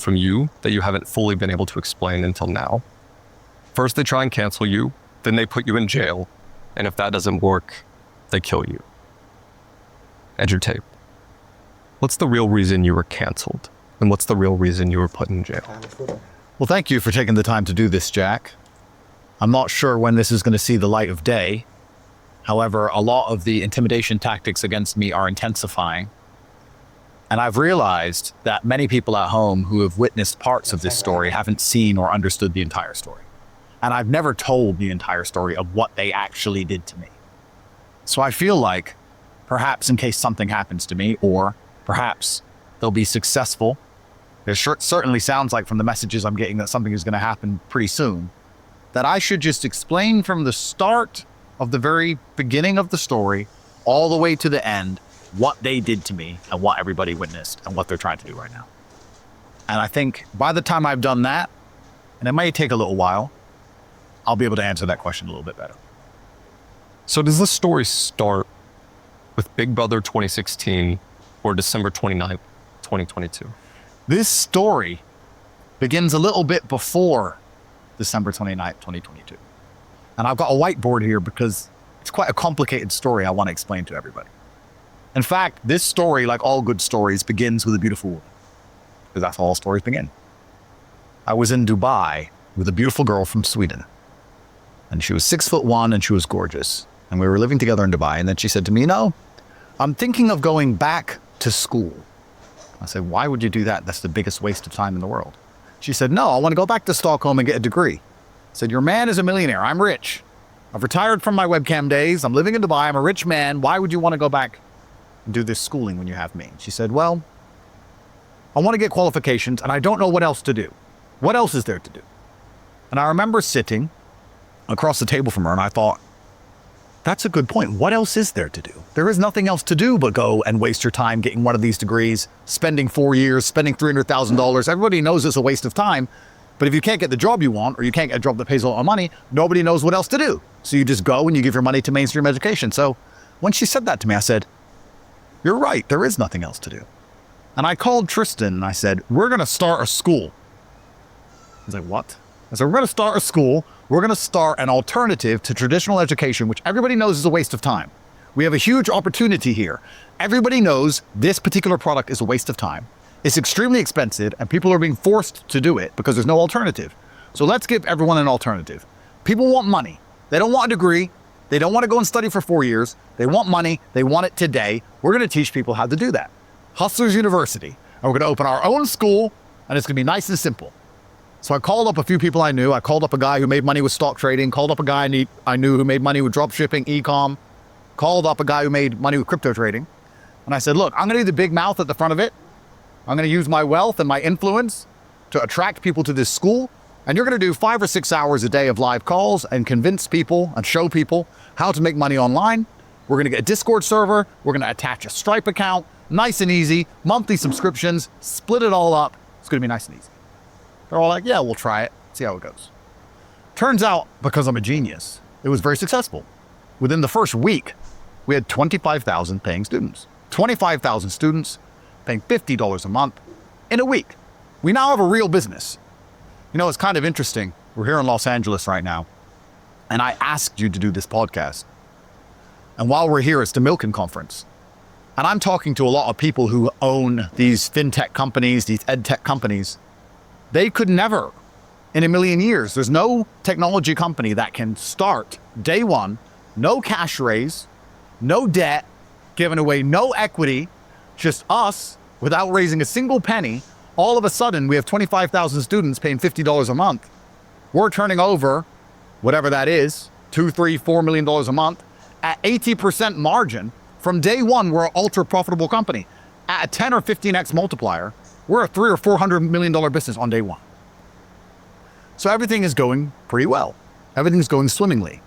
from you that you haven't fully been able to explain until now. First, they try and cancel you, then they put you in jail, and if that doesn't work, they kill you. EduTape. What's the real reason you were canceled? And what's the real reason you were put in jail? Well, thank you for taking the time to do this, Jack. I'm not sure when this is going to see the light of day. However, a lot of the intimidation tactics against me are intensifying. And I've realized that many people at home who have witnessed parts of this story haven't seen or understood the entire story. And I've never told the entire story of what they actually did to me. So I feel like, perhaps in case something happens to me, or perhaps they'll be successful. It certainly sounds like from the messages I'm getting that something is going to happen pretty soon, that I should just explain from the start of the very beginning of the story all the way to the end what they did to me and what everybody witnessed and what they're trying to do right now. And I think by the time I've done that, and it may take a little while, I'll be able to answer that question a little bit better. So does this story start with Big Brother 2016 or December 29th, 2022? This story begins a little bit before December 29th, 2022. And I've got a whiteboard here because it's quite a complicated story I want to explain to everybody. In fact, this story, like all good stories, begins with a beautiful woman, because that's how all stories begin. I was in Dubai with a beautiful girl from Sweden, and she was 6'1" and she was gorgeous. And we were living together in Dubai. And then she said to me, I'm thinking of going back to school. I said, why would you do that? That's the biggest waste of time in the world. She said, no, I want to go back to Stockholm and get a degree. I said, your man is a millionaire. I'm rich. I've retired from my webcam days. I'm living in Dubai. I'm a rich man. Why would you want to go back and do this schooling when you have me? She said, well, I want to get qualifications and I don't know what else to do. What else is there to do? And I remember sitting across the table from her and I thought, that's a good point. What else is there to do? There is nothing else to do but go and waste your time getting one of these degrees, spending 4 years, spending $300,000. Everybody knows it's a waste of time. But if you can't get the job you want, or you can't get a job that pays a lot of money, nobody knows what else to do. So you just go and you give your money to mainstream education. So when she said that to me, I said, you're right. There is nothing else to do. And I called Tristan and I said, we're going to start a school. He's like, what? I said, we're going to start a school. We're going to start an alternative to traditional education, which everybody knows is a waste of time. We have a huge opportunity here. Everybody knows this particular product is a waste of time. It's extremely expensive and people are being forced to do it because there's no alternative. So let's give everyone an alternative. People want money. They don't want a degree. They don't want to go and study for 4 years. They want money. They want it today. We're going to teach people how to do that. Hustlers University. And we're going to open our own school and it's going to be nice and simple. So I called up a few people I knew. I called up a guy who made money with stock trading, called up a guy I knew who made money with drop shipping, e-com, called up a guy who made money with crypto trading. And I said, look, I'm going to do the big mouth at the front of it. I'm going to use my wealth and my influence to attract people to this school. And you're going to do 5 or 6 hours a day of live calls and convince people and show people how to make money online. We're going to get a Discord server. We're going to attach a Stripe account, nice and easy, monthly subscriptions, split it all up. It's going to be nice and easy. They're all like, yeah, we'll try it, see how it goes. Turns out, because I'm a genius, it was very successful. Within the first week, we had 25,000 paying students. 25,000 students paying $50 a month in a week. We now have a real business. You know, it's kind of interesting. We're here in Los Angeles right now, and I asked you to do this podcast. And while we're here, it's the Milken Conference. And I'm talking to a lot of people who own these fintech companies, these edtech companies. They could never, in a million years, there's no technology company that can start day one, no cash raise, no debt, giving away no equity, just us without raising a single penny. All of a sudden, we have 25,000 students paying $50 a month. We're turning over, whatever that is, $2, $3, $4 million a month at 80% margin. From day one, we're an ultra profitable company. At a 10 or 15x multiplier, we're a $300 or $400 million business on day one. So everything is going pretty well. Everything's going swimmingly.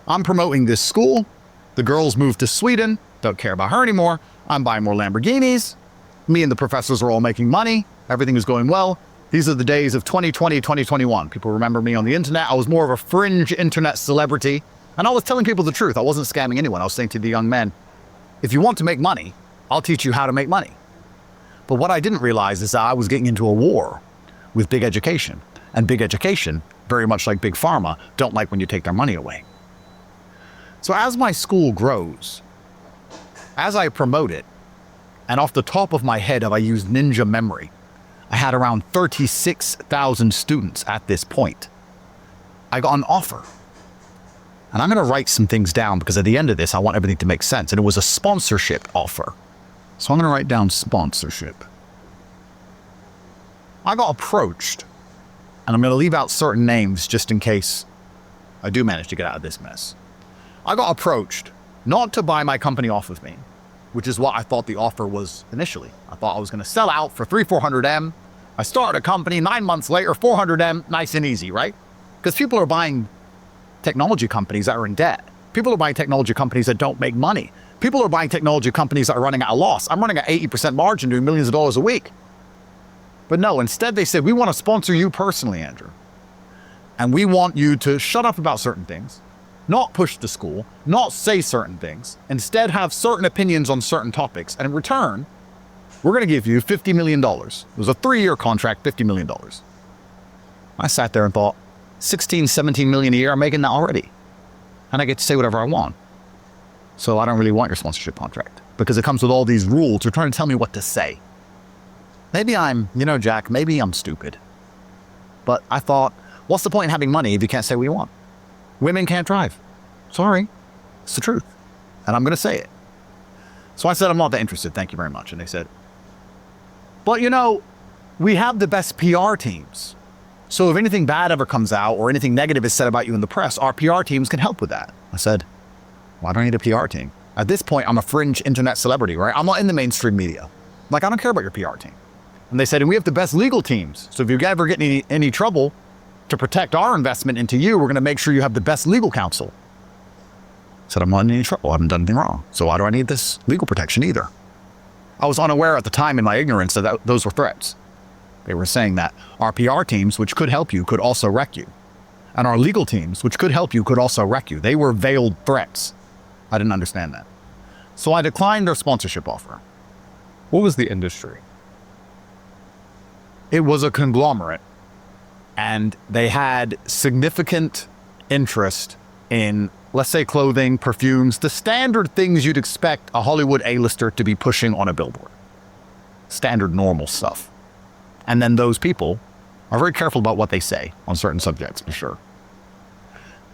I'm promoting this school. The girls moved to Sweden. Don't care about her anymore. I'm buying more Lamborghinis. Me and the professors are all making money. Everything is going well. These are the days of 2020, 2021. People remember me on the internet. I was more of a fringe internet celebrity. And I was telling people the truth. I wasn't scamming anyone. I was saying to the young men, if you want to make money, I'll teach you how to make money. But what I didn't realize is that I was getting into a war with big education. And big education, very much like big pharma, don't like when you take their money away. So as my school grows, as I promote it, and off the top of my head, if I use ninja memory, I had around 36,000 students at this point. I got an offer. And I'm going to write some things down because at the end of this, I want everything to make sense. And it was a sponsorship offer. So I'm going to write down sponsorship. I got approached, and I'm going to leave out certain names just in case I do manage to get out of this mess. I got approached not to buy my company off of me, which is what I thought the offer was initially. I thought I was going to sell out for 400M. I started a company 9 months later, 400M, nice and easy, right? Because people are buying technology companies that are in debt. People are buying technology companies that don't make money. People are buying technology companies that are running at a loss. I'm running at 80% margin doing millions of dollars a week. But no, instead they said, we want to sponsor you personally, Andrew. And we want you to shut up about certain things, not push the school, not say certain things, instead have certain opinions on certain topics. And in return, we're going to give you $50 million. It was a 3-year contract, $50 million. I sat there and thought, 16, 17 million a year, I'm making that already. And I get to say whatever I want. So I don't really want your sponsorship contract because it comes with all these rules. You're trying to tell me what to say. Maybe I'm, Jack, maybe I'm stupid. But I thought, what's the point in having money if you can't say what you want? Women can't drive. Sorry. It's the truth. And I'm going to say it. So I said, I'm not that interested. Thank you very much. And they said, but we have the best PR teams. So if anything bad ever comes out or anything negative is said about you in the press, our PR teams can help with that. I said, why do I need a PR team? At this point, I'm a fringe internet celebrity, right? I'm not in the mainstream media. I don't care about your PR team. And they said, and we have the best legal teams. So if you ever get any trouble to protect our investment into you, we're going to make sure you have the best legal counsel. I said, I'm not in any trouble. I haven't done anything wrong. So why do I need this legal protection either? I was unaware at the time in my ignorance that those were threats. They were saying that our PR teams, which could help you, could also wreck you. And our legal teams, which could help you, could also wreck you. They were veiled threats. I didn't understand that. So I declined their sponsorship offer. What was the industry? It was a conglomerate, and they had significant interest in, let's say, clothing, perfumes, the standard things you'd expect a Hollywood A-lister to be pushing on a billboard. Standard, normal stuff. And then those people are very careful about what they say on certain subjects, for sure.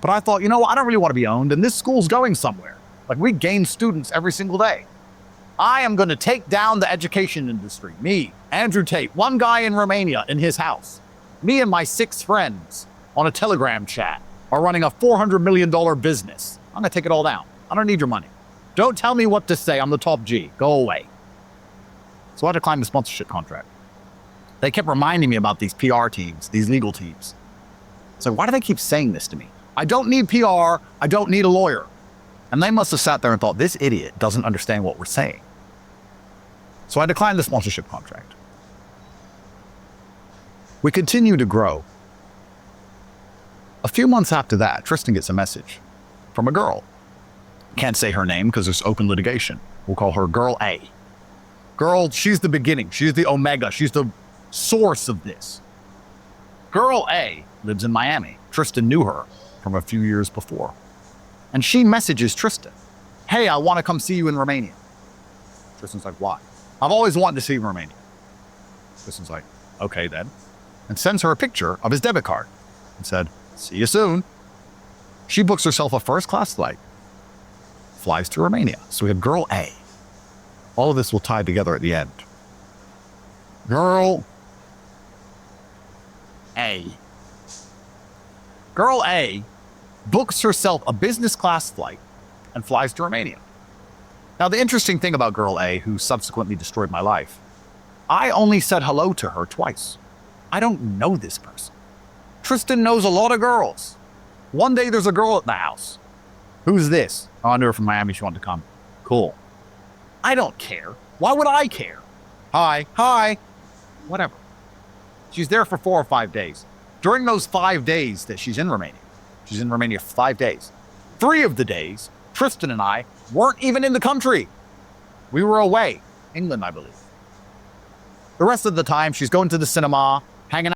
But I thought, I don't really want to be owned, and this school's going somewhere. We gain students every single day. I am going to take down the education industry. Me, Andrew Tate, one guy in Romania in his house. Me and my 6 friends on a Telegram chat are running a $400 million business. I'm going to take it all down. I don't need your money. Don't tell me what to say. I'm the top G. Go away. So I declined the sponsorship contract. They kept reminding me about these PR teams, these legal teams. So why do they keep saying this to me? I don't need PR. I don't need a lawyer. And they must have sat there and thought, this idiot doesn't understand what we're saying. So I declined the sponsorship contract. We continue to grow. A few months after that, Tristan gets a message from a girl. Can't say her name because there's open litigation. We'll call her Girl A. Girl, she's the beginning. She's the omega. She's the source of this. Girl A lives in Miami. Tristan knew her from a few years before. And she messages Tristan, hey, I want to come see you in Romania. Tristan's like, why? I've always wanted to see you in Romania. Tristan's like, okay then. And sends her a picture of his debit card and said, see you soon. She books herself a first-class flight, flies to Romania. So we have Girl A. All of this will tie together at the end. Girl A. Girl A books herself a business class flight and flies to Romania. Now, the interesting thing about Girl A, who subsequently destroyed my life, I only said hello to her twice. I don't know this person. Tristan knows a lot of girls. One day there's a girl at the house. Who's this? Oh, I knew her from Miami. She wanted to come. Cool. I don't care. Why would I care? Hi. Whatever. She's there for 4 or 5 days. During those 5 days that she's in Romania for 5 days. 3 of the days, Tristan and I weren't even in the country. We were away. England, I believe. The rest of the time, she's going to the cinema, hanging out.